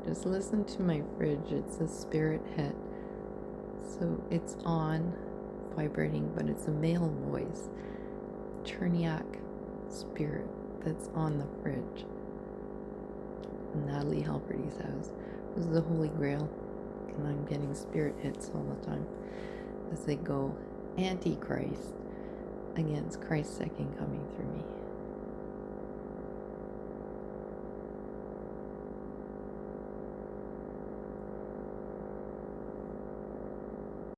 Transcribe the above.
Just listen to my fridge. It's a spirit hit. So it's on, vibrating, but it's a male voice. Cherniak spirit that's on the fridge. Natalie Helferty's house. This is the Holy Grail. And I'm getting spirit hits all the time as they go Antichrist against Christ's second coming through me.